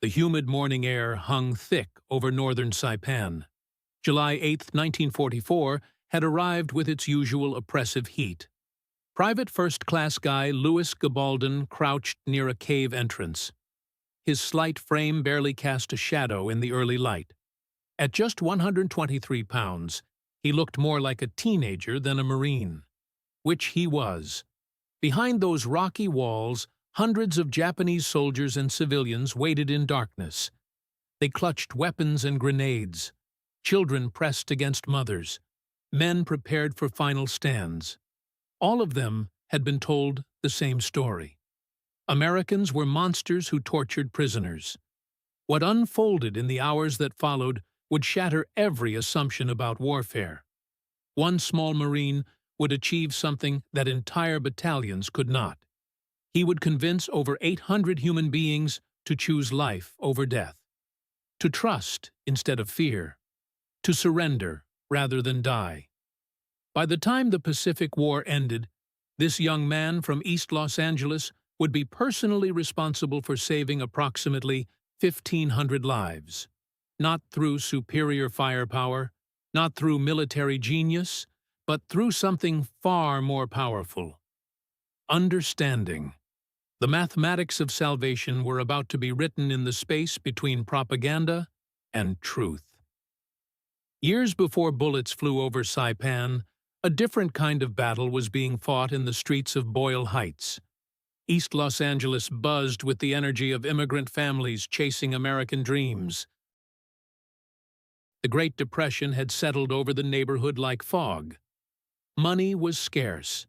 The humid morning air hung thick over northern Saipan. July 8, 1944, had arrived with its usual oppressive heat. Private First-Class Guy Gabbaldon crouched near a cave entrance. His slight frame barely cast a shadow in the early light. At just 123 pounds, he looked more like a teenager than a Marine. Which he was. Behind those rocky walls, hundreds of Japanese soldiers and civilians waited in darkness. They clutched weapons and grenades. Children pressed against mothers. Men prepared for final stands. All of them had been told the same story. Americans were monsters who tortured prisoners. What unfolded in the hours that followed would shatter every assumption about warfare. One small Marine would achieve something that entire battalions could not. He would convince over 800 human beings to choose life over death, to trust instead of fear, to surrender rather than die. By the time the Pacific War ended, this young man from East Los Angeles would be personally responsible for saving approximately 1,500 lives, not through superior firepower, not through military genius, but through something far more powerful. Understanding. The mathematics of salvation were about to be written in the space between propaganda and truth. Years before bullets flew over Saipan, a different kind of battle was being fought in the streets of Boyle Heights. East Los Angeles buzzed with the energy of immigrant families chasing American dreams. The Great Depression had settled over the neighborhood like fog. Money was scarce.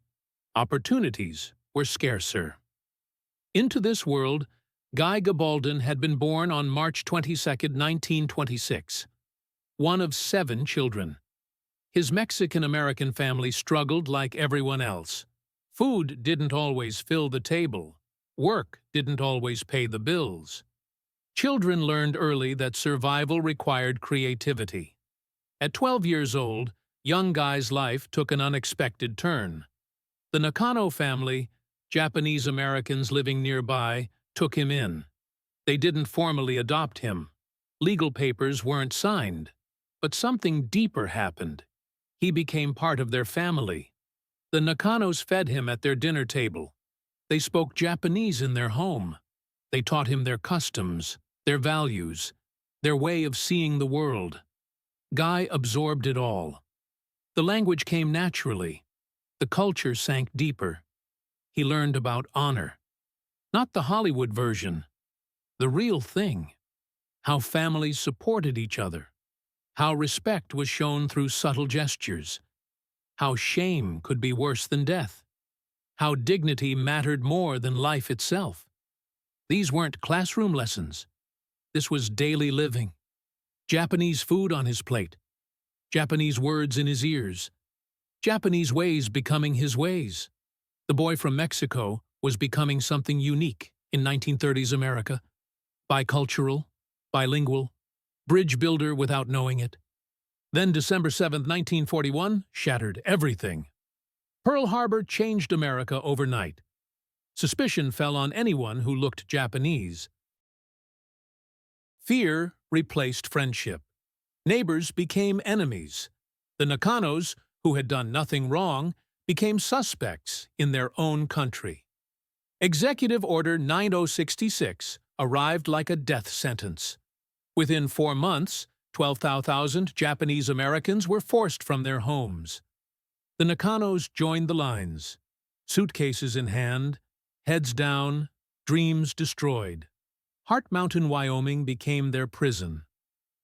Opportunities were scarcer. Into this world, Guy Gabbaldon had been born on March 22, 1926, one of 7 children. His Mexican-American family struggled like everyone else. Food didn't always fill the table. Work didn't always pay the bills. Children learned early that survival required creativity. At 12 years old, young Guy's life took an unexpected turn. The Nakano family, Japanese Americans living nearby, took him in. They didn't formally adopt him. Legal papers weren't signed. But something deeper happened. He became part of their family. The Nakanos fed him at their dinner table. They spoke Japanese in their home. They taught him their customs, their values, their way of seeing the world. Guy absorbed it all. The language came naturally. The culture sank deeper. He learned about honor. Not the Hollywood version. The real thing. How families supported each other. How respect was shown through subtle gestures. How shame could be worse than death. How dignity mattered more than life itself. These weren't classroom lessons. This was daily living. Japanese food on his plate. Japanese words in his ears. Japanese ways becoming his ways. The boy from Mexico was becoming something unique in 1930s America. Bicultural, bilingual, bridge builder without knowing it. Then December 7, 1941, shattered everything. Pearl Harbor changed America overnight. Suspicion fell on anyone who looked Japanese. Fear replaced friendship. Neighbors became enemies. The Nakanos, who had done nothing wrong, became suspects in their own country. Executive Order 9066 arrived like a death sentence. Within 4 months, 12,000 Japanese Americans were forced from their homes. The Nakanos joined the lines, suitcases in hand, heads down, dreams destroyed. Heart Mountain, Wyoming became their prison.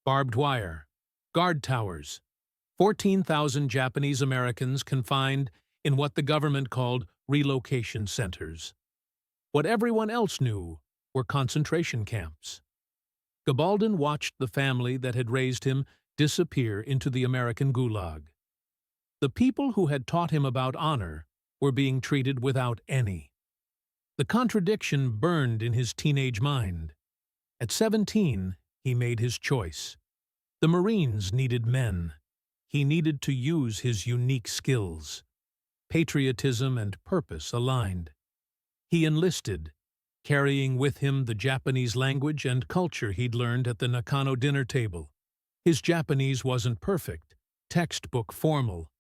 Barbed wire, guard towers, 14,000 Japanese Americans confined in what the government called relocation centers. What everyone else knew were concentration camps. Gabbaldon watched the family that had raised him disappear into the American Gulag. The people who had taught him about honor were being treated without any. The contradiction burned in his teenage mind. At 17, he made his choice. The Marines needed men. He needed to use his unique skills. Patriotism and purpose aligned. He enlisted, carrying with him the Japanese language and culture he'd learned at the Nakano dinner table. His Japanese wasn't perfect, textbook formal,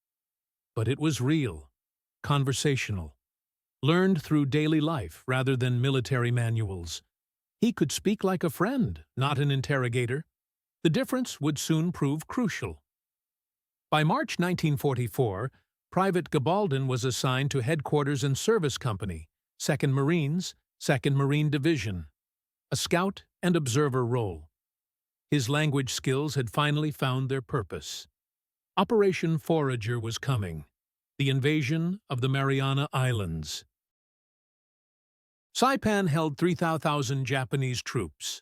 but it was real, conversational, learned through daily life rather than military manuals. He could speak like a friend, not an interrogator. The difference would soon prove crucial. By March 1944, Private Gabbaldon was assigned to Headquarters and Service Company, 2nd Marines, 2nd Marine Division, a scout and observer role. His language skills had finally found their purpose. Operation Forager was coming, the invasion of the Mariana Islands. Saipan held 3,000 Japanese troops,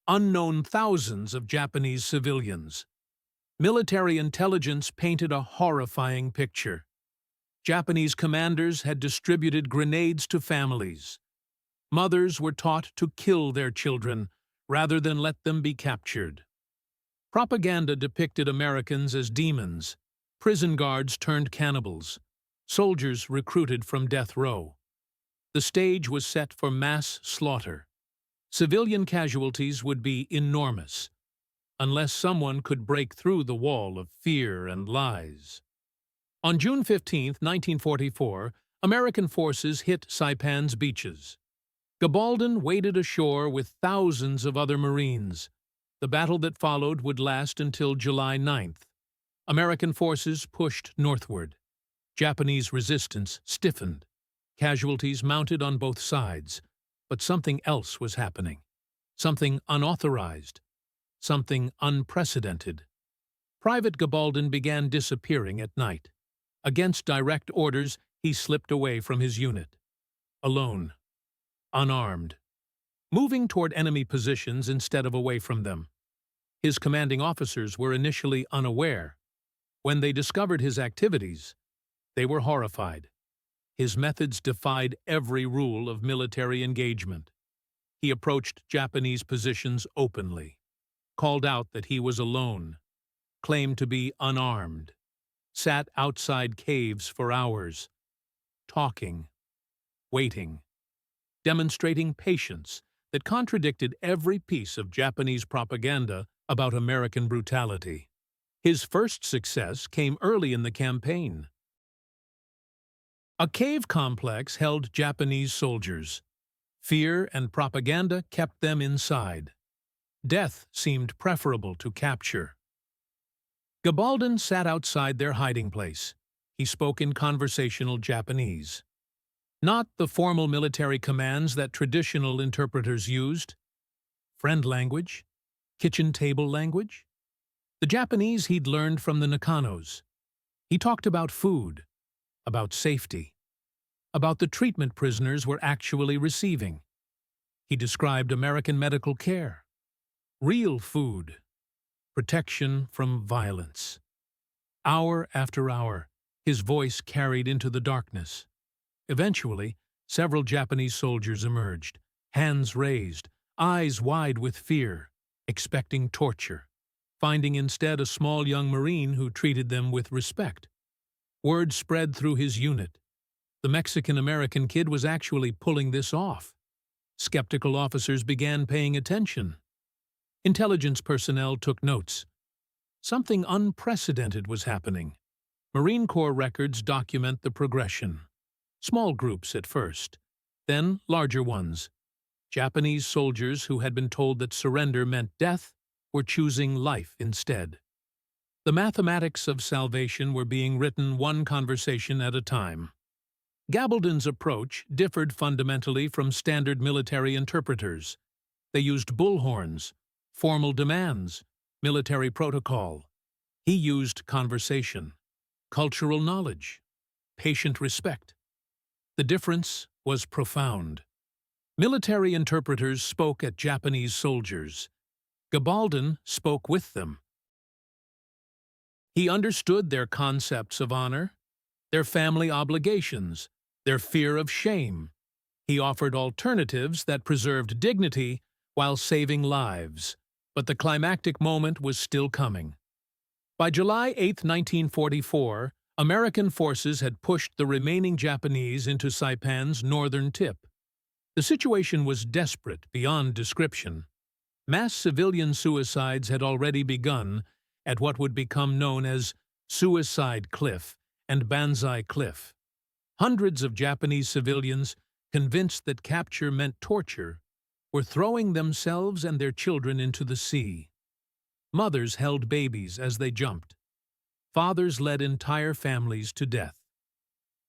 unknown thousands of Japanese civilians. Military intelligence painted a horrifying picture. Japanese commanders had distributed grenades to families. Mothers were taught to kill their children rather than let them be captured. Propaganda depicted Americans as demons, prison guards turned cannibals, soldiers recruited from death row. The stage was set for mass slaughter. Civilian casualties would be enormous, unless someone could break through the wall of fear and lies. On June 15, 1944, American forces hit Saipan's beaches. Gabbaldon waded ashore with thousands of other Marines. The battle that followed would last until July 9th. American forces pushed northward. Japanese resistance stiffened. Casualties mounted on both sides. But something else was happening. Something unauthorized. Something unprecedented. Private Gabbaldon began disappearing at night. Against direct orders, he slipped away from his unit. Alone. Unarmed. Moving toward enemy positions instead of away from them. His commanding officers were initially unaware. When they discovered his activities, they were horrified. His methods defied every rule of military engagement. He approached Japanese positions openly, called out that he was alone, claimed to be unarmed, sat outside caves for hours, talking, waiting, demonstrating patience that contradicted every piece of Japanese propaganda about American brutality. His first success came early in the campaign. A cave complex held Japanese soldiers. Fear and propaganda kept them inside. Death seemed preferable to capture. Gabbaldon sat outside their hiding place. He spoke in conversational Japanese. Not the formal military commands that traditional interpreters used. Friend language? Kitchen table language? The Japanese he'd learned from the Nakanos. He talked about food, about safety, about the treatment prisoners were actually receiving. He described American medical care, real food, protection from violence. Hour after hour, his voice carried into the darkness. Eventually, several Japanese soldiers emerged, hands raised, eyes wide with fear, expecting torture, finding instead a small young Marine who treated them with respect. Word spread through his unit. The Mexican-American kid was actually pulling this off. Skeptical officers began paying attention. Intelligence personnel took notes. Something unprecedented was happening. Marine Corps records document the progression. Small groups at first, then larger ones. Japanese soldiers who had been told that surrender meant death were choosing life instead. The mathematics of salvation were being written one conversation at a time. Gabbaldon's approach differed fundamentally from standard military interpreters. They used bullhorns, formal demands, military protocol. He used conversation, cultural knowledge, patient respect. The difference was profound. Military interpreters spoke at Japanese soldiers. Gabbaldon spoke with them. He understood their concepts of honor, their family obligations, their fear of shame. He offered alternatives that preserved dignity while saving lives. But the climactic moment was still coming. By July 8, 1944, American forces had pushed the remaining Japanese into Saipan's northern tip. The situation was desperate beyond description. Mass civilian suicides had already begun at what would become known as Suicide Cliff and Banzai Cliff. Hundreds of Japanese civilians, convinced that capture meant torture, were throwing themselves and their children into the sea. Mothers held babies as they jumped. Fathers led entire families to death.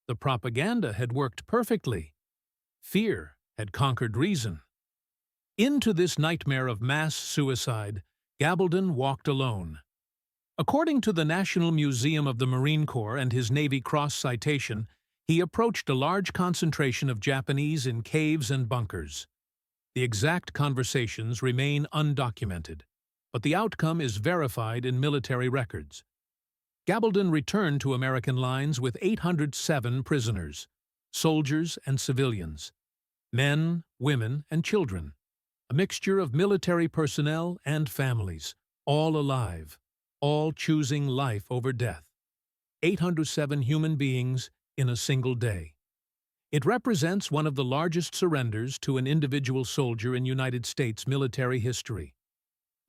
The propaganda had worked perfectly. Fear had conquered reason. Into this nightmare of mass suicide, Gabbaldon walked alone. According to the National Museum of the Marine Corps and his Navy Cross citation, he approached a large concentration of Japanese in caves and bunkers. The exact conversations remain undocumented, but the outcome is verified in military records. Gabbaldon returned to American lines with 807 prisoners, soldiers and civilians, men, women, and children, a mixture of military personnel and families, all alive, all choosing life over death. 807 human beings in a single day. It represents one of the largest surrenders to an individual soldier in United States military history.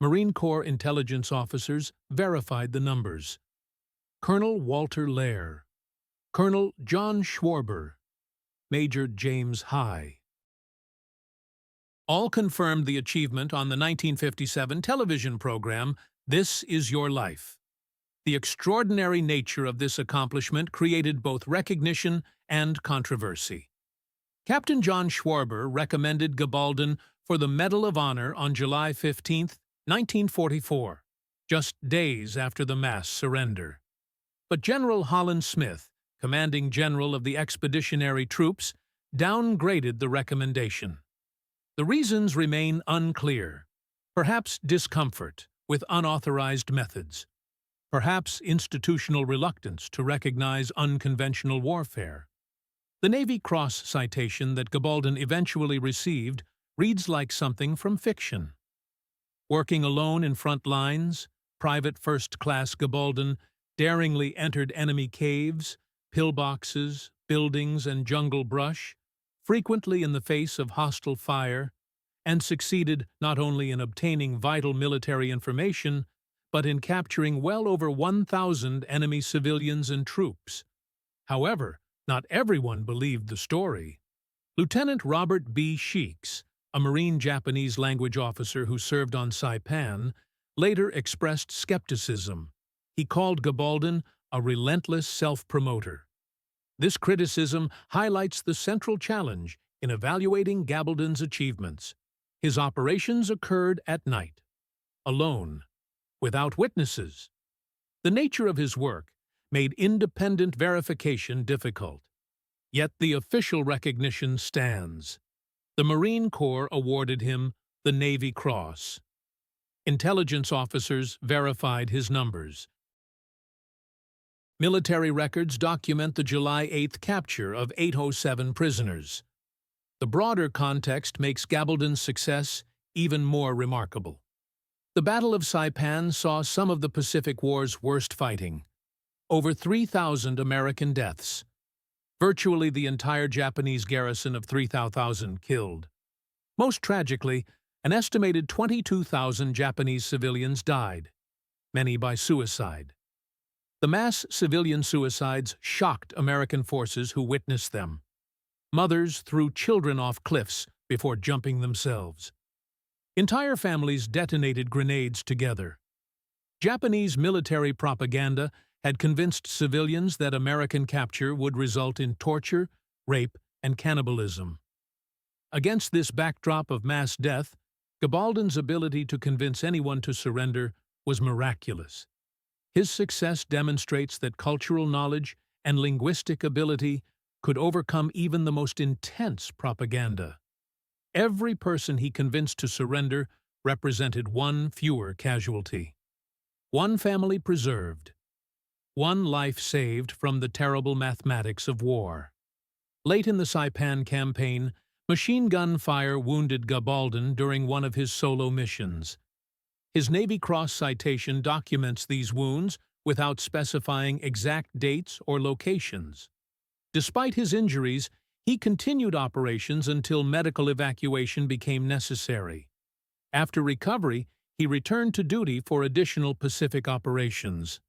Marine Corps intelligence officers verified the numbers. Colonel Walter Lair, Colonel John Schwarber, Major James High. All confirmed the achievement on the 1957 television program, This Is Your Life. The extraordinary nature of this accomplishment created both recognition and controversy. Captain John Schwarber recommended Gabbaldon for the Medal of Honor on July 15, 1944, just days after the mass surrender. But General Holland Smith, commanding general of the expeditionary troops, downgraded the recommendation. The reasons remain unclear. Perhaps discomfort with unauthorized methods. Perhaps institutional reluctance to recognize unconventional warfare. The Navy Cross citation that Gabbaldon eventually received reads like something from fiction. Working alone in front lines, Private First Class Gabbaldon daringly entered enemy caves, pillboxes, buildings, and jungle brush, frequently in the face of hostile fire, and succeeded not only in obtaining vital military information, but in capturing well over 1,000 enemy civilians and troops. However, not everyone believed the story. Lieutenant Robert B. Sheeks, a Marine Japanese language officer who served on Saipan, later expressed skepticism. He called Gabbaldon a relentless self-promoter. This criticism highlights the central challenge in evaluating Gabbaldon's achievements. His operations occurred at night, alone, without witnesses. The nature of his work made independent verification difficult. Yet the official recognition stands. The Marine Corps awarded him the Navy Cross. Intelligence officers verified his numbers. Military records document the July 8th capture of 807 prisoners. The broader context makes Gabbaldon's success even more remarkable. The Battle of Saipan saw some of the Pacific War's worst fighting. Over 3,000 American deaths. Virtually the entire Japanese garrison of 3,000 killed. Most tragically, an estimated 22,000 Japanese civilians died, many by suicide. The mass civilian suicides shocked American forces who witnessed them. Mothers threw children off cliffs before jumping themselves. Entire families detonated grenades together. Japanese military propaganda had convinced civilians that American capture would result in torture, rape, and cannibalism. Against this backdrop of mass death, Gabbaldon's ability to convince anyone to surrender was miraculous. His success demonstrates that cultural knowledge and linguistic ability could overcome even the most intense propaganda. Every person he convinced to surrender represented one fewer casualty. One family preserved. One life saved from the terrible mathematics of war. Late in the Saipan campaign, machine gun fire wounded Gabbaldon during one of his solo missions. His Navy Cross citation documents these wounds without specifying exact dates or locations. Despite his injuries, He continued operations until medical evacuation became necessary. After recovery, he returned to duty for additional Pacific operations.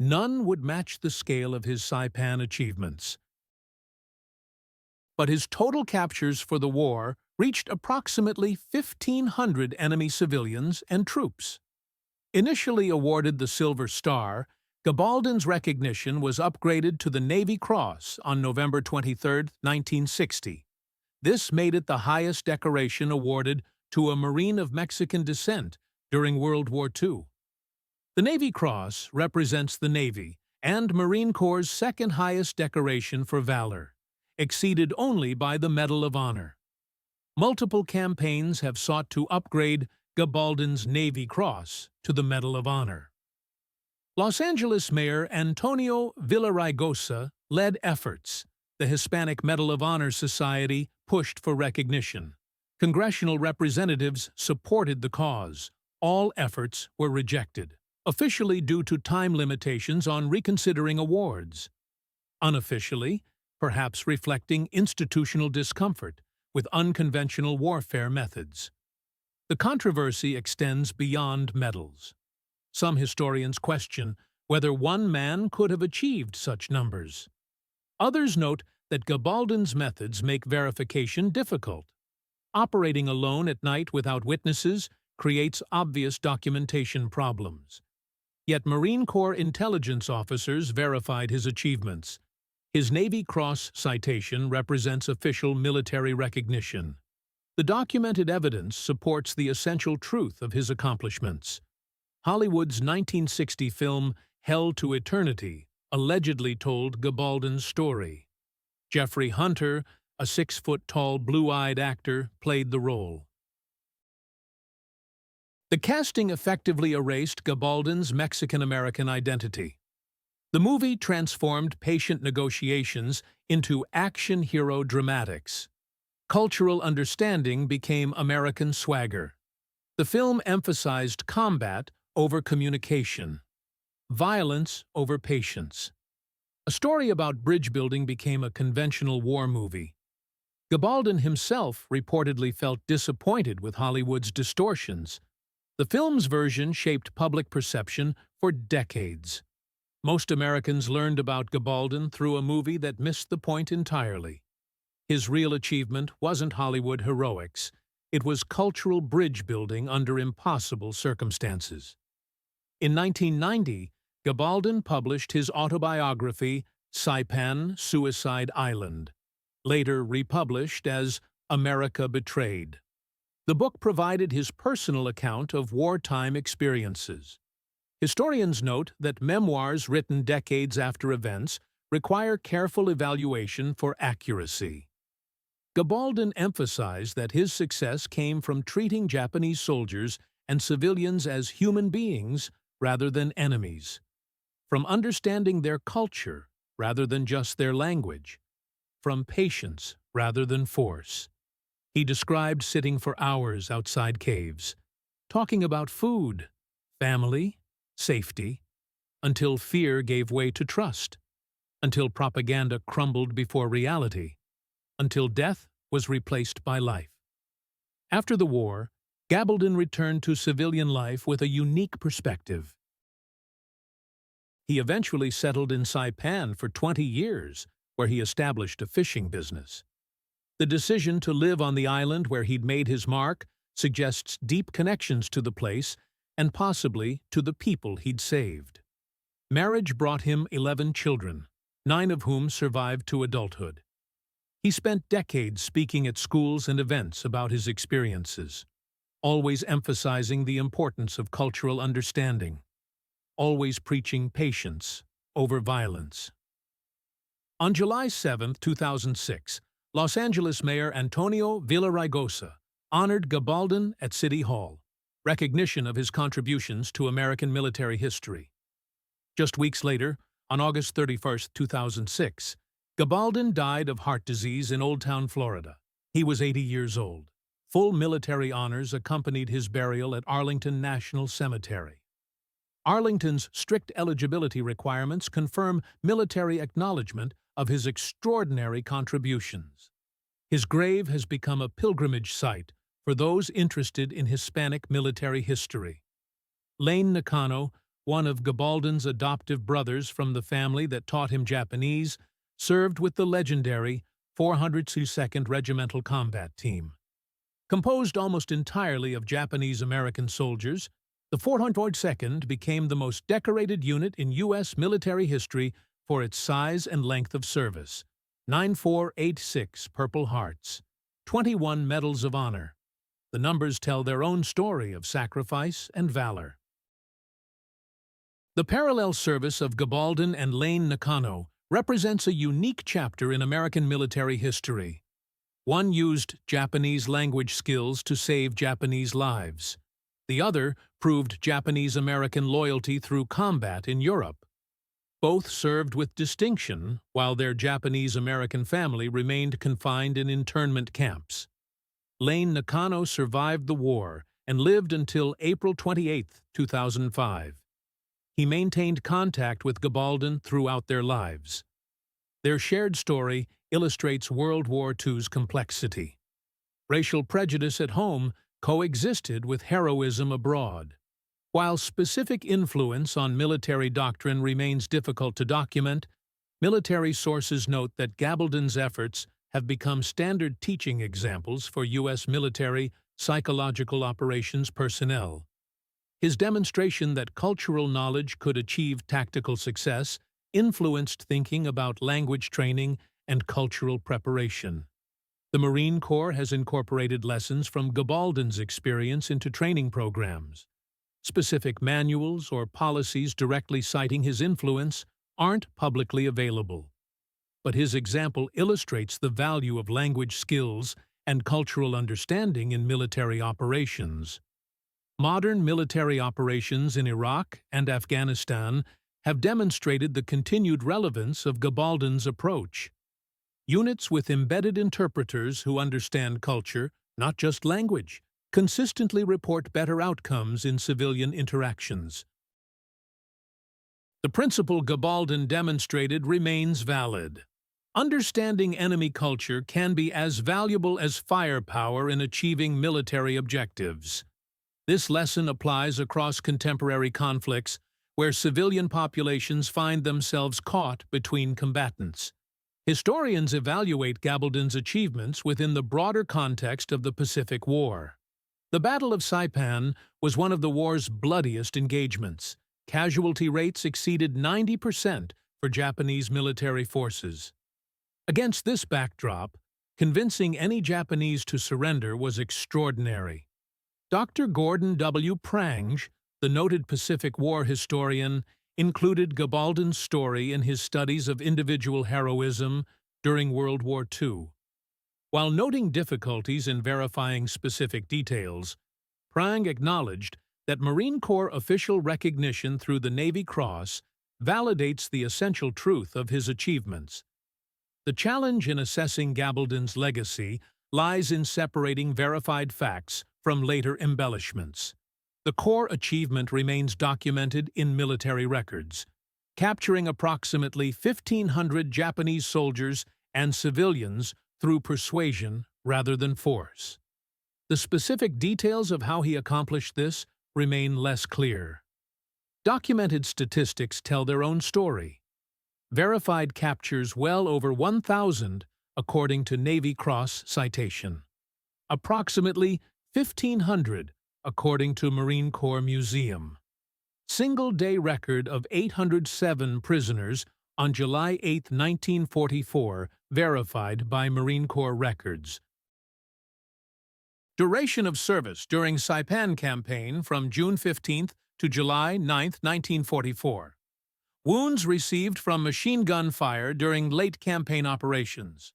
None would match the scale of his Saipan achievements. But his total captures for the war reached approximately 1,500 enemy civilians and troops. Initially awarded the Silver Star, Gabbaldon's recognition was upgraded to the Navy Cross on November 23, 1960. This made it the highest decoration awarded to a Marine of Mexican descent during World War II. The Navy Cross represents the Navy and Marine Corps' second highest decoration for valor, exceeded only by the Medal of Honor. Multiple campaigns have sought to upgrade Gabbaldon's Navy Cross to the Medal of Honor. Los Angeles Mayor Antonio Villaraigosa led efforts. The Hispanic Medal of Honor Society pushed for recognition. Congressional representatives supported the cause. All efforts were rejected, officially due to time limitations on reconsidering awards. Unofficially, perhaps reflecting institutional discomfort with unconventional warfare methods. The controversy extends beyond medals. Some historians question whether one man could have achieved such numbers. Others note that Gabbaldon's methods make verification difficult. Operating alone at night without witnesses creates obvious documentation problems. Yet Marine Corps intelligence officers verified his achievements. His Navy Cross citation represents official military recognition. The documented evidence supports the essential truth of his accomplishments. Hollywood's 1960 film Hell to Eternity allegedly told Gabbaldon's story. Jeffrey Hunter, a 6-foot-tall, blue-eyed actor, played the role. The casting effectively erased Gabbaldon's Mexican-American identity. The movie transformed patient negotiations into action hero dramatics. Cultural understanding became American swagger. The film emphasized combat over communication, violence over patience. A story about bridge building became a conventional war movie. Gabbaldon himself reportedly felt disappointed with Hollywood's distortions. The film's version shaped public perception for decades. Most Americans learned about Gabbaldon through a movie that missed the point entirely. His real achievement wasn't Hollywood heroics. It was cultural bridge building under impossible circumstances. In 1990, Gabbaldon published his autobiography, Saipan, Suicide Island, later republished as America Betrayed. The book provided his personal account of wartime experiences. Historians note that memoirs written decades after events require careful evaluation for accuracy. Gabbaldon emphasized that his success came from treating Japanese soldiers and civilians as human beings rather than enemies, from understanding their culture rather than just their language, from patience rather than force. He described sitting for hours outside caves, talking about food, family, safety, until fear gave way to trust, until propaganda crumbled before reality, until death was replaced by life. After the war, Gabbaldon returned to civilian life with a unique perspective. He eventually settled in Saipan for 20 years, where he established a fishing business. The decision to live on the island where he'd made his mark suggests deep connections to the place and possibly to the people he'd saved. Marriage brought him 11 children, 9 of whom survived to adulthood. He spent decades speaking at schools and events about his experiences, always emphasizing the importance of cultural understanding, always preaching patience over violence. On July 7, 2006, Los Angeles Mayor Antonio Villaraigosa honored Gabbaldon at City Hall, recognition of his contributions to American military history. Just weeks later, on August 31, 2006, Gabbaldon died of heart disease in Old Town, Florida. He was 80 years old. Full military honors accompanied his burial at Arlington National Cemetery. Arlington's strict eligibility requirements confirm military acknowledgement of his extraordinary contributions. His grave has become a pilgrimage site for those interested in Hispanic military history. Lane Nakano, one of Gabbaldon's adoptive brothers from the family that taught him Japanese, served with the legendary 402nd Regimental Combat Team. Composed almost entirely of Japanese-American soldiers, the 402nd became the most decorated unit in U.S. military history for its size and length of service: 9486 Purple Hearts, 21 Medals of Honor. The numbers tell their own story of sacrifice and valor. The parallel service of Gabbaldon and Lane Nakano represents a unique chapter in American military history. One used Japanese language skills to save Japanese lives. The other proved Japanese-American loyalty through combat in Europe. Both served with distinction, while their Japanese-American family remained confined in internment camps. Lane Nakano survived the war and lived until April 28, 2005. He maintained contact with Gabbaldon throughout their lives. Their shared story illustrates World War II's complexity. Racial prejudice at home coexisted with heroism abroad. While specific influence on military doctrine remains difficult to document, military sources note that Gabbaldon's efforts have become standard teaching examples for U.S. military psychological operations personnel. His demonstration that cultural knowledge could achieve tactical success influenced thinking about language training and cultural preparation. The Marine Corps has incorporated lessons from Gabbaldon's experience into training programs. Specific manuals or policies directly citing his influence aren't publicly available, but his example illustrates the value of language skills and cultural understanding in military operations. Modern military operations in Iraq and Afghanistan have demonstrated the continued relevance of Gabbaldon's approach. Units with embedded interpreters who understand culture, not just language, consistently report better outcomes in civilian interactions. The principle Gabbaldon demonstrated remains valid. Understanding enemy culture can be as valuable as firepower in achieving military objectives. This lesson applies across contemporary conflicts where civilian populations find themselves caught between combatants. Historians evaluate Gabbaldon's achievements within the broader context of the Pacific War. The Battle of Saipan was one of the war's bloodiest engagements. Casualty rates exceeded 90% for Japanese military forces. Against this backdrop, convincing any Japanese to surrender was extraordinary. Dr. Gordon W. Prange, the noted Pacific War historian, included Gabbaldon's story in his studies of individual heroism during World War II. While noting difficulties in verifying specific details, Prange acknowledged that Marine Corps official recognition through the Navy Cross validates the essential truth of his achievements. The challenge in assessing Gabbaldon's legacy lies in separating verified facts from later embellishments. The core achievement remains documented in military records, capturing approximately 1,500 Japanese soldiers and civilians through persuasion rather than force. The specific details of how he accomplished this remain less clear. Documented statistics tell their own story. Verified captures well over 1,000 according to Navy Cross citation. Approximately 1,500 according to Marine Corps Museum. Single-day record of 807 prisoners on July 8, 1944, verified by Marine Corps records. Duration of service during Saipan campaign from June 15 to July 9, 1944. Wounds received from machine gun fire during late campaign operations.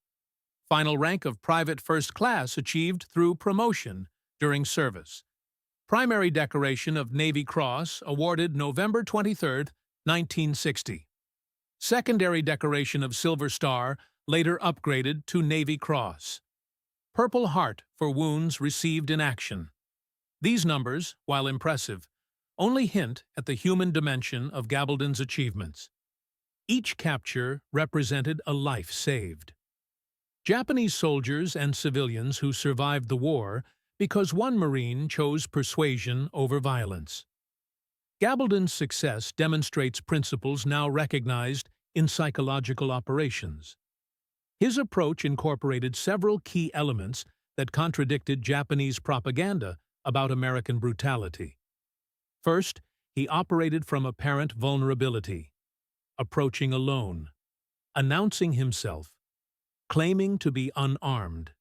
Final rank of Private First Class achieved through promotion during service. Primary decoration of Navy Cross awarded November 23, 1960. Secondary decoration of Silver Star later upgraded to Navy Cross. Purple Heart for wounds received in action. These numbers, while impressive, only hint at the human dimension of Gabbaldon's achievements. Each capture represented a life saved. Japanese soldiers and civilians who survived the war because one Marine chose persuasion over violence. Gabbaldon's success demonstrates principles now recognized in psychological operations. His approach incorporated several key elements that contradicted Japanese propaganda about American brutality. First, he operated from apparent vulnerability, approaching alone, announcing himself, claiming to be unarmed.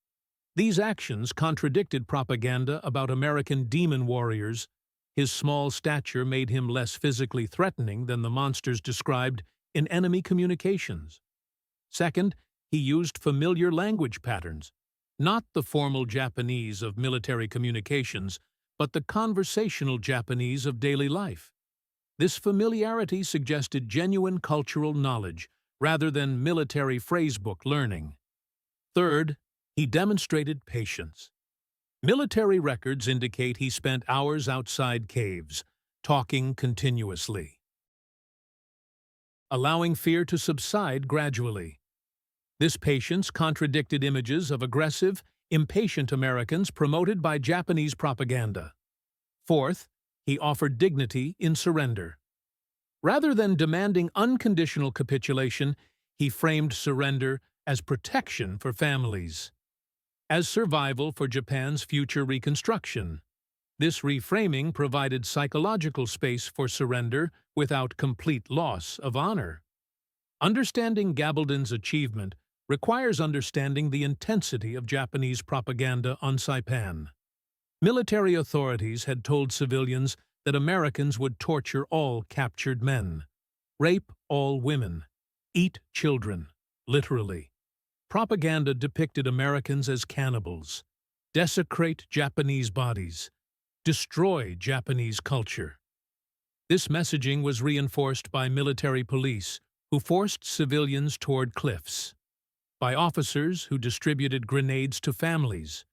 These actions contradicted propaganda about American demon warriors. His small stature made him less physically threatening than the monsters described in enemy communications. Second, he used familiar language patterns, not the formal Japanese of military communications, but the conversational Japanese of daily life. This familiarity suggested genuine cultural knowledge rather than military phrasebook learning. Third, he demonstrated patience. Military records indicate he spent hours outside caves, talking continuously, allowing fear to subside gradually. This patience contradicted images of aggressive, impatient Americans promoted by Japanese propaganda. Fourth, he offered dignity in surrender. Rather than demanding unconditional capitulation, he framed surrender as protection for families, as survival for Japan's future reconstruction. This reframing provided psychological space for surrender without complete loss of honor. Understanding Gabbaldon's achievement requires understanding the intensity of Japanese propaganda on Saipan. Military authorities had told civilians that Americans would torture all captured men, rape all women, eat children, literally. Propaganda depicted Americans as cannibals, desecrate Japanese bodies, destroy Japanese culture. This messaging was reinforced by military police who forced civilians toward cliffs, by officers who distributed grenades to families,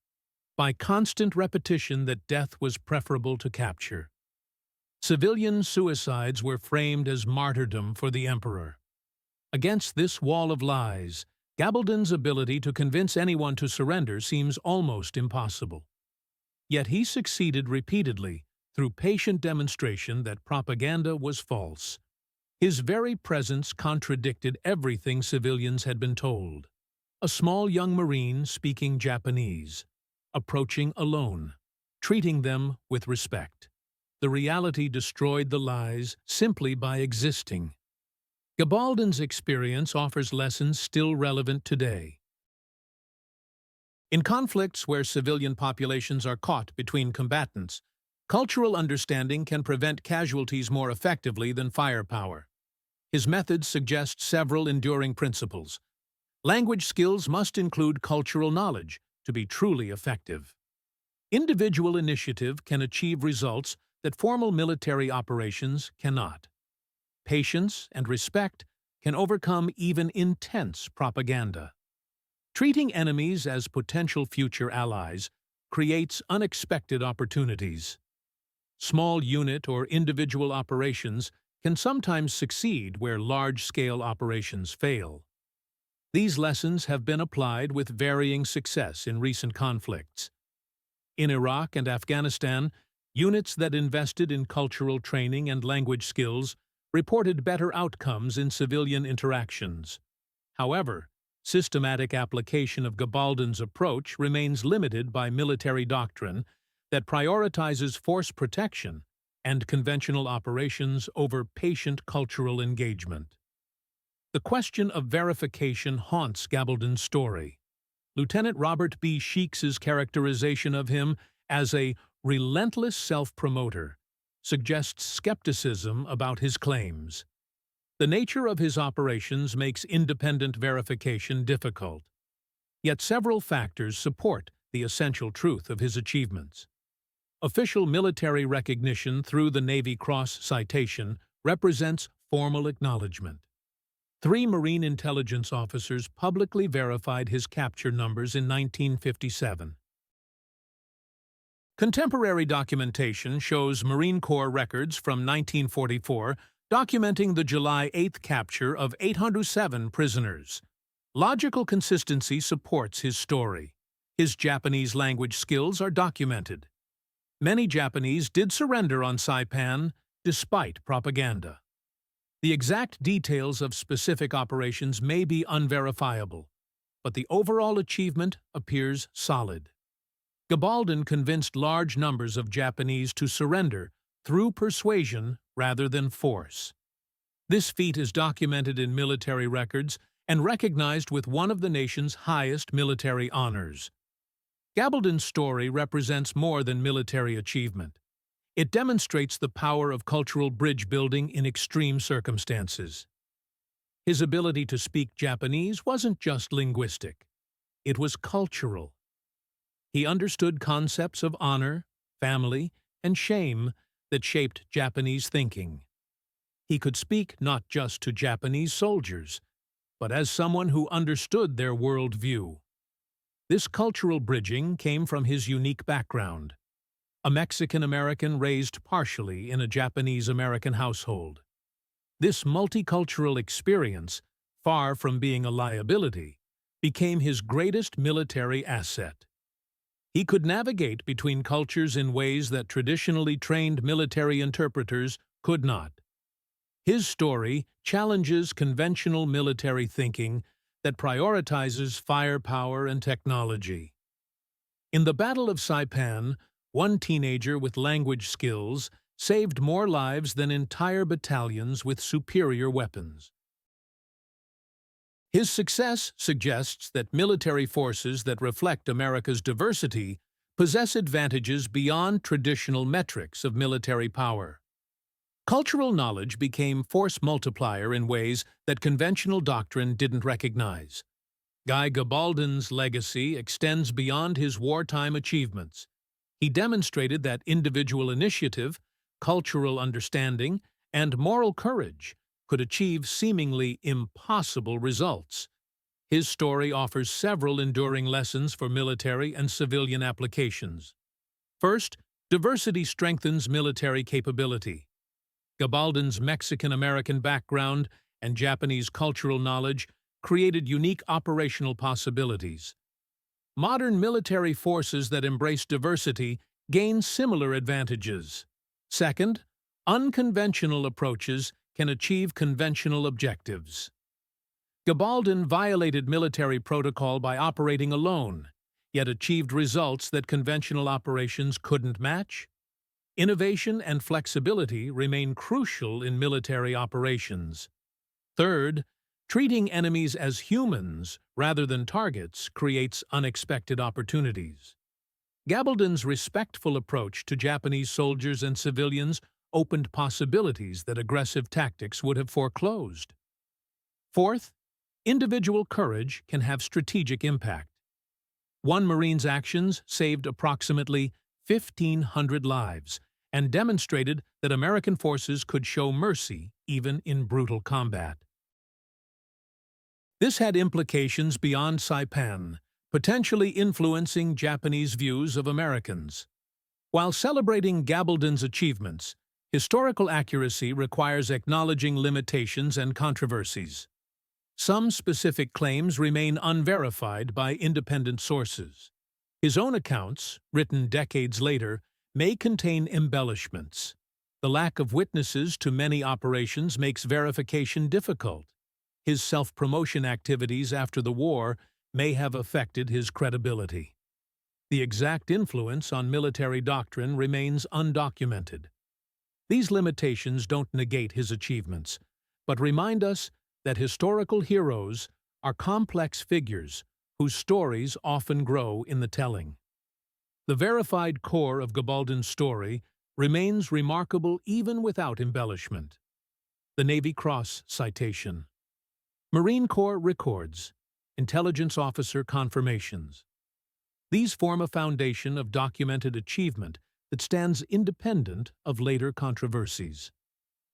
by constant repetition that death was preferable to capture. Civilian suicides were framed as martyrdom for the emperor. Against this wall of lies, Gabbaldon's ability to convince anyone to surrender seems almost impossible. Yet he succeeded repeatedly through patient demonstration that propaganda was false. His very presence contradicted everything civilians had been told. A small young Marine speaking Japanese, approaching alone, treating them with respect. The reality destroyed the lies simply by existing. Gabbaldon's experience offers lessons still relevant today. In conflicts where civilian populations are caught between combatants, cultural understanding can prevent casualties more effectively than firepower. His methods suggest several enduring principles. Language skills must include cultural knowledge to be truly effective. Individual initiative can achieve results that formal military operations cannot. Patience and respect can overcome even intense propaganda. Treating enemies as potential future allies creates unexpected opportunities. Small unit or individual operations can sometimes succeed where large-scale operations fail. These lessons have been applied with varying success in recent conflicts. In Iraq and Afghanistan, units that invested in cultural training and language skills reported better outcomes in civilian interactions. However, systematic application of Gabbaldon's approach remains limited by military doctrine that prioritizes force protection and conventional operations over patient cultural engagement. The question of verification haunts Gabbaldon's story. Lieutenant Robert B. Sheeks's characterization of him as a relentless self-promoter suggests skepticism about his claims. The nature of his operations makes independent verification difficult. Yet several factors support the essential truth of his achievements. Official military recognition through the Navy Cross citation represents formal acknowledgement. 3 Marine intelligence officers publicly verified his capture numbers in 1957. Contemporary documentation shows Marine Corps records from 1944 documenting the July 8 capture of 807 prisoners. Logical consistency supports his story. His Japanese language skills are documented. Many Japanese did surrender on Saipan despite propaganda. The exact details of specific operations may be unverifiable, but the overall achievement appears solid. Gabbaldon convinced large numbers of Japanese to surrender through persuasion rather than force. This feat is documented in military records and recognized with one of the nation's highest military honors. Gabbaldon's story represents more than military achievement. It demonstrates the power of cultural bridge building in extreme circumstances. His ability to speak Japanese wasn't just linguistic. It was cultural. He understood concepts of honor, family, and shame that shaped Japanese thinking. He could speak not just to Japanese soldiers, but as someone who understood their worldview. This cultural bridging came from his unique background, a Mexican-American raised partially in a Japanese-American household. This multicultural experience, far from being a liability, became his greatest military asset. He could navigate between cultures in ways that traditionally trained military interpreters could not. His story challenges conventional military thinking that prioritizes firepower and technology. In the Battle of Saipan, one teenager with language skills saved more lives than entire battalions with superior weapons. His success suggests that military forces that reflect America's diversity possess advantages beyond traditional metrics of military power. Cultural knowledge became force multiplier in ways that conventional doctrine didn't recognize. Guy Gabbaldon's legacy extends beyond his wartime achievements. He demonstrated that individual initiative, cultural understanding, and moral courage could achieve seemingly impossible results. His story offers several enduring lessons for military and civilian applications. First, diversity strengthens military capability. Gabbaldon's Mexican-American background and Japanese cultural knowledge created unique operational possibilities. Modern military forces that embrace diversity gain similar advantages. Second, unconventional approaches can achieve conventional objectives. Gabbaldon violated military protocol by operating alone, yet achieved results that conventional operations couldn't match. Innovation and flexibility remain crucial in military operations. Third, treating enemies as humans rather than targets creates unexpected opportunities. Gabbaldon's respectful approach to Japanese soldiers and civilians opened possibilities that aggressive tactics would have foreclosed. Fourth, individual courage can have strategic impact. One Marine's actions saved approximately 1,500 lives and demonstrated that American forces could show mercy even in brutal combat. This had implications beyond Saipan, potentially influencing Japanese views of Americans. While celebrating Gabbaldon's achievements, historical accuracy requires acknowledging limitations and controversies. Some specific claims remain unverified by independent sources. His own accounts, written decades later, may contain embellishments. The lack of witnesses to many operations makes verification difficult. His self-promotion activities after the war may have affected his credibility. The exact influence on military doctrine remains undocumented. These limitations don't negate his achievements, but remind us that historical heroes are complex figures whose stories often grow in the telling. The verified core of Gabbaldon's story remains remarkable even without embellishment. The Navy Cross Citation. Marine Corps Records. Intelligence Officer Confirmations. These form a foundation of documented achievement that stands independent of later controversies.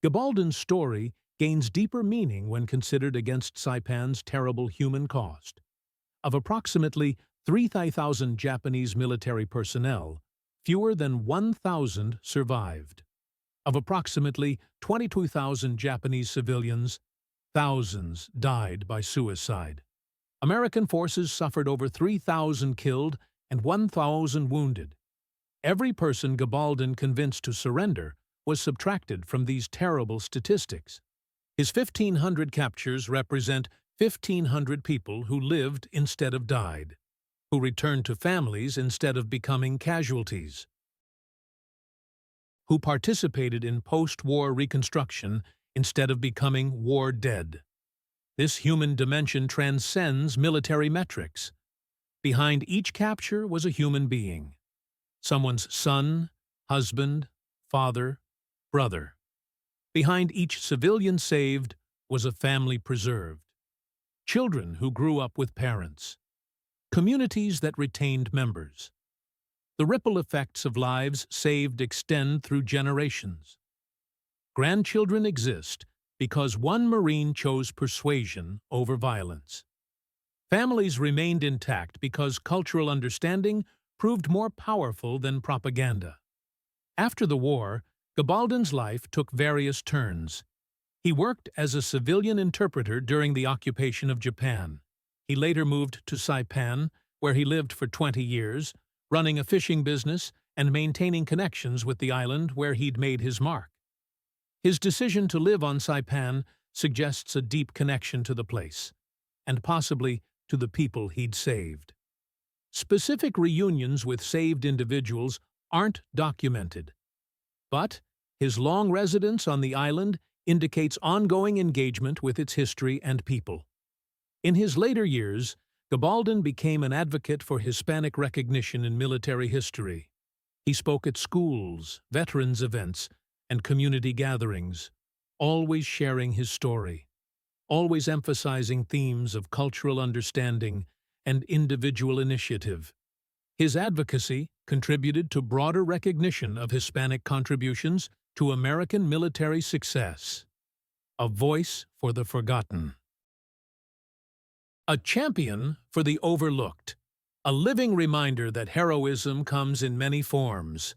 Gabbaldon's story gains deeper meaning when considered against Saipan's terrible human cost. Of approximately 3,000 Japanese military personnel, fewer than 1,000 survived. Of approximately 22,000 Japanese civilians, thousands died by suicide. American forces suffered over 3,000 killed and 1,000 wounded. Every person Gabbaldon convinced to surrender was subtracted from these terrible statistics. His 1,500 captures represent 1,500 people who lived instead of died, who returned to families instead of becoming casualties, who participated in post-war reconstruction instead of becoming war dead. This human dimension transcends military metrics. Behind each capture was a human being, someone's son, husband, father, brother. Behind each civilian saved was a family preserved, children who grew up with parents, communities that retained members. The ripple effects of lives saved extend through generations. Grandchildren exist because one Marine chose persuasion over violence. Families remained intact because cultural understanding proved more powerful than propaganda. After the war, Gabbaldon's life took various turns. He worked as a civilian interpreter during the occupation of Japan. He later moved to Saipan, where he lived for 20 years, running a fishing business and maintaining connections with the island where he'd made his mark. His decision to live on Saipan suggests a deep connection to the place, and possibly to the people he'd saved. Specific reunions with saved individuals aren't documented, but his long residence on the island indicates ongoing engagement with its history and people. In his later years, Gabbaldon became an advocate for Hispanic recognition in military history. He spoke at schools, veterans events, and community gatherings, always sharing his story, always emphasizing themes of cultural understanding and individual initiative. His advocacy contributed to broader recognition of Hispanic contributions to American military success. A voice for the forgotten. A champion for the overlooked. A living reminder that heroism comes in many forms.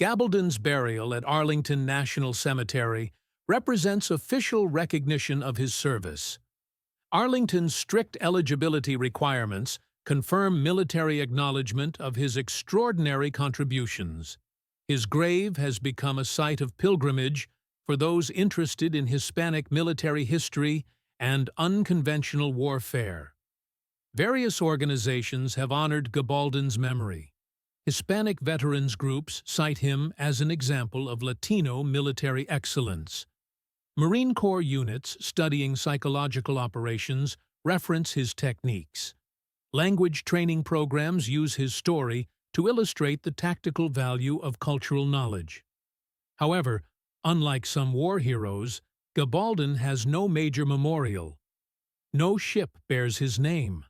Gabbaldon's burial at Arlington National Cemetery represents official recognition of his service. Arlington's strict eligibility requirements confirm military acknowledgement of his extraordinary contributions. His grave has become a site of pilgrimage for those interested in Hispanic military history and unconventional warfare. Various organizations have honored Gabbaldon's memory. Hispanic veterans groups cite him as an example of Latino military excellence. Marine Corps units studying psychological operations reference his techniques. Language training programs use his story to illustrate the tactical value of cultural knowledge. However, unlike some war heroes, Gabbaldon has no major memorial. No ship bears his name.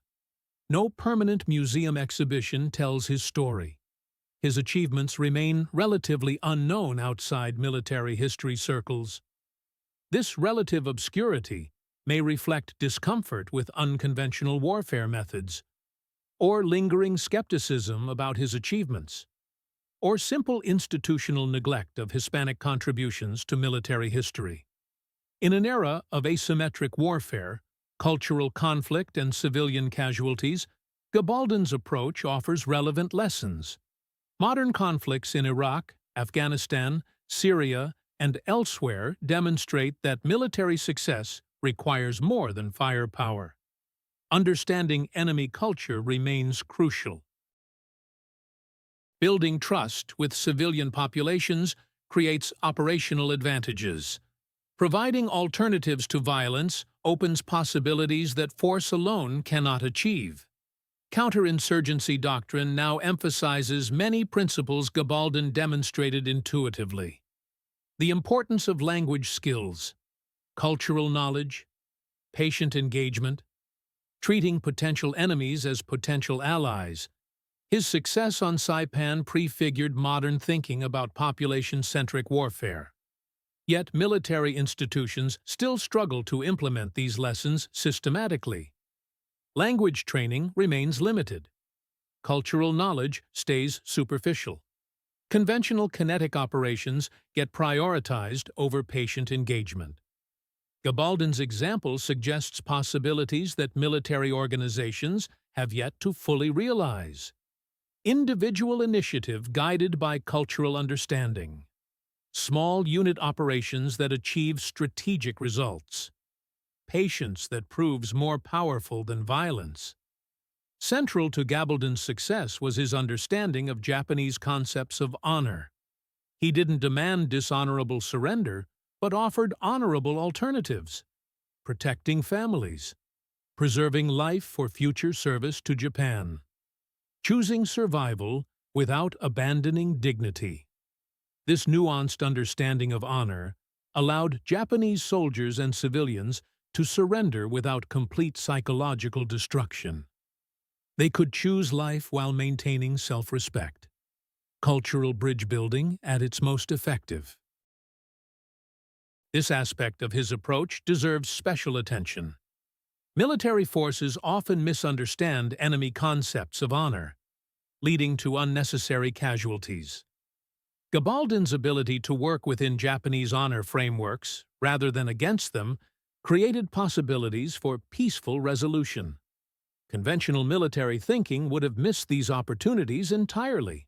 No permanent museum exhibition tells his story. His achievements remain relatively unknown outside military history circles. This relative obscurity may reflect discomfort with unconventional warfare methods, or lingering skepticism about his achievements, or simple institutional neglect of Hispanic contributions to military history. In an era of asymmetric warfare, cultural conflict, and civilian casualties, Gabbaldon's approach offers relevant lessons. Modern conflicts in Iraq, Afghanistan, Syria, and elsewhere demonstrate that military success requires more than firepower. Understanding enemy culture remains crucial. Building trust with civilian populations creates operational advantages. Providing alternatives to violence opens possibilities that force alone cannot achieve. Counterinsurgency doctrine now emphasizes many principles Gabbaldon demonstrated intuitively. The importance of language skills, cultural knowledge, patient engagement, treating potential enemies as potential allies. His success on Saipan prefigured modern thinking about population-centric warfare. Yet military institutions still struggle to implement these lessons systematically. Language training remains limited. Cultural knowledge stays superficial. Conventional kinetic operations get prioritized over patient engagement. Gabbaldon's example suggests possibilities that military organizations have yet to fully realize. Individual initiative guided by cultural understanding. Small unit operations that achieve strategic results. Patience that proves more powerful than violence. Central to Gabbaldon's success was his understanding of Japanese concepts of honor. He didn't demand dishonorable surrender, but offered honorable alternatives, protecting families, preserving life for future service to Japan, choosing survival without abandoning dignity. This nuanced understanding of honor allowed Japanese soldiers and civilians to surrender without complete psychological destruction. They could choose life while maintaining self-respect. Cultural bridge building at its most effective. This aspect of his approach deserves special attention. Military forces often misunderstand enemy concepts of honor, leading to unnecessary casualties. Gabbaldon's ability to work within Japanese honor frameworks, rather than against them, created possibilities for peaceful resolution. Conventional military thinking would have missed these opportunities entirely.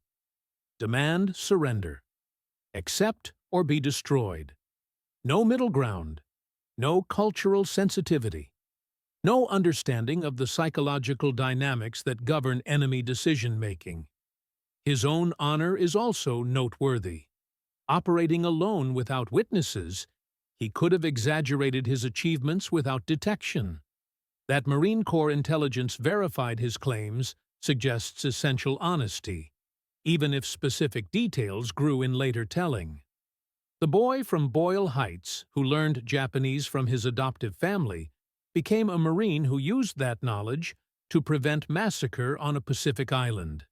Demand surrender. Accept or be destroyed. No middle ground. No cultural sensitivity. No understanding of the psychological dynamics that govern enemy decision-making. His own honor is also noteworthy. Operating alone without witnesses, he could have exaggerated his achievements without detection. That Marine Corps intelligence verified his claims suggests essential honesty, even if specific details grew in later telling. The boy from Boyle Heights, who learned Japanese from his adoptive family, became a Marine who used that knowledge to prevent massacre on a Pacific island.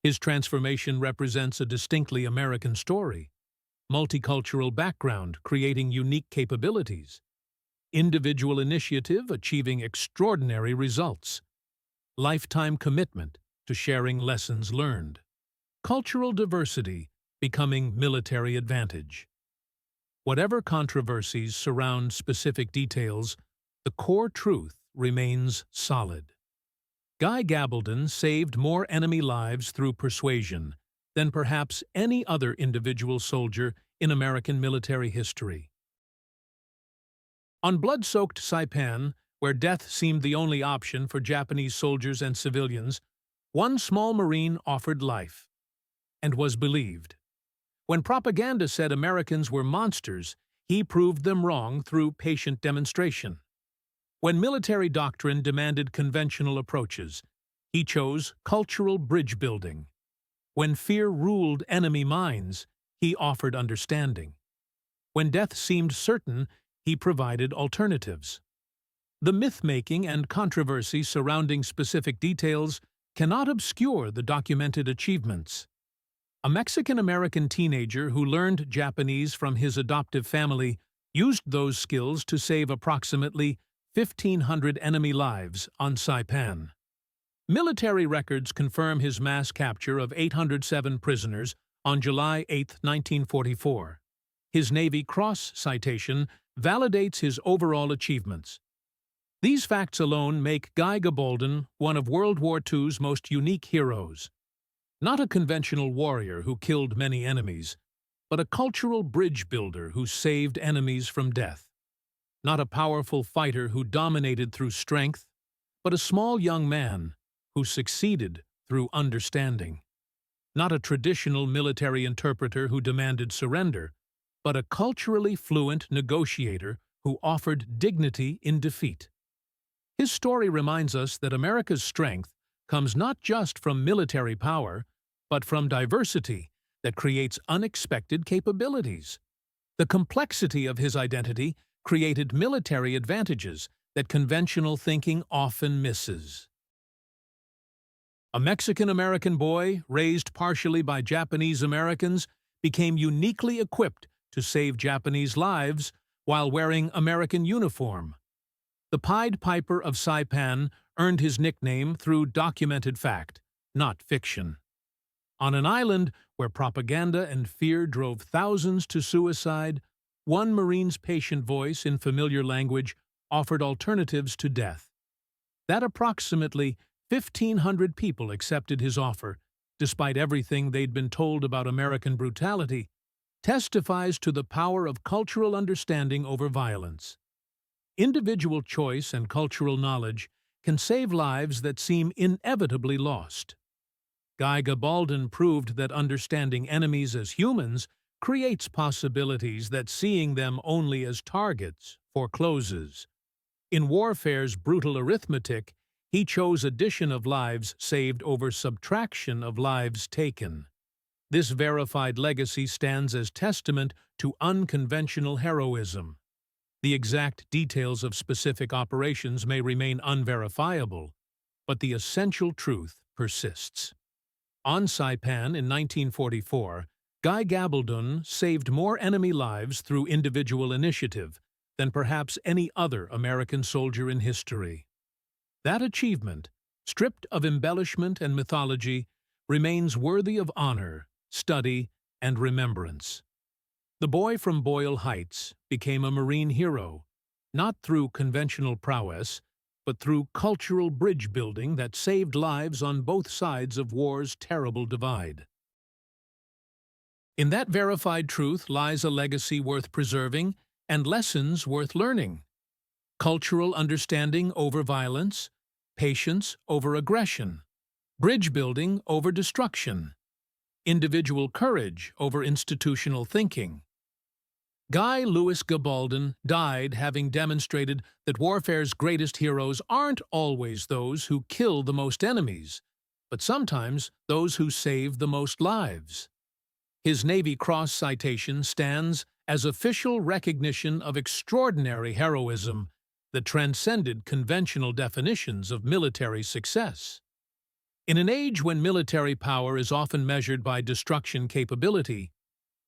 His transformation represents a distinctly American story. Multicultural background creating unique capabilities. Individual initiative achieving extraordinary results. Lifetime commitment to sharing lessons learned. Cultural diversity becoming military advantage. Whatever controversies surround specific details, the core truth remains solid. Guy Gabbaldon saved more enemy lives through persuasion than perhaps any other individual soldier in American military history. On blood-soaked Saipan, where death seemed the only option for Japanese soldiers and civilians, one small Marine offered life, and was believed. When propaganda said Americans were monsters, he proved them wrong through patient demonstration. When military doctrine demanded conventional approaches, he chose cultural bridge building. When fear ruled enemy minds, he offered understanding. When death seemed certain, he provided alternatives. The myth-making and controversy surrounding specific details cannot obscure the documented achievements. A Mexican-American teenager who learned Japanese from his adoptive family used those skills to save approximately 1,500 enemy lives on Saipan. Military records confirm his mass capture of 807 prisoners on July 8, 1944. His Navy Cross citation validates his overall achievements. These facts alone make Guy Gabbaldon one of World War II's most unique heroes. Not a conventional warrior who killed many enemies, but a cultural bridge builder who saved enemies from death. Not a powerful fighter who dominated through strength, but a small young man who succeeded through understanding. Not a traditional military interpreter who demanded surrender, but a culturally fluent negotiator who offered dignity in defeat. His story reminds us that America's strength comes not just from military power, but from diversity that creates unexpected capabilities. The complexity of his identity created military advantages that conventional thinking often misses. A Mexican-American boy, raised partially by Japanese Americans, became uniquely equipped to save Japanese lives while wearing American uniform. The Pied Piper of Saipan earned his nickname through documented fact, not fiction. On an island where propaganda and fear drove thousands to suicide, One Marine's patient voice in familiar language offered alternatives to death. That approximately 1,500 people accepted his offer, despite everything they'd been told about American brutality, testifies to the power of cultural understanding over violence. Individual choice and cultural knowledge can save lives that seem inevitably lost. Guy Gabbaldon proved that understanding enemies as humans creates possibilities that seeing them only as targets forecloses. In warfare's brutal arithmetic, he chose addition of lives saved over subtraction of lives taken. This verified legacy stands as testament to unconventional heroism. The exact details of specific operations may remain unverifiable, but the essential truth persists. On Saipan in 1944, Guy Gabbaldon saved more enemy lives through individual initiative than perhaps any other American soldier in history. That achievement, stripped of embellishment and mythology, remains worthy of honor, study, and remembrance. The boy from Boyle Heights became a Marine hero, not through conventional prowess, but through cultural bridge building that saved lives on both sides of war's terrible divide. In that verified truth lies a legacy worth preserving and lessons worth learning. Cultural understanding over violence, patience over aggression, bridge building over destruction, individual courage over institutional thinking. Guy Louis Gabbaldon died having demonstrated that warfare's greatest heroes aren't always those who kill the most enemies, but sometimes those who save the most lives. His Navy Cross citation stands as official recognition of extraordinary heroism that transcended conventional definitions of military success. In an age when military power is often measured by destruction capability,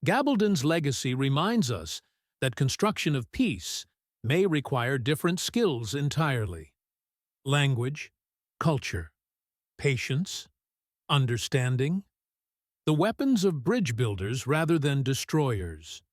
Gabbaldon's legacy reminds us that construction of peace may require different skills entirely. Language, culture, patience, understanding, the weapons of bridge builders rather than destroyers.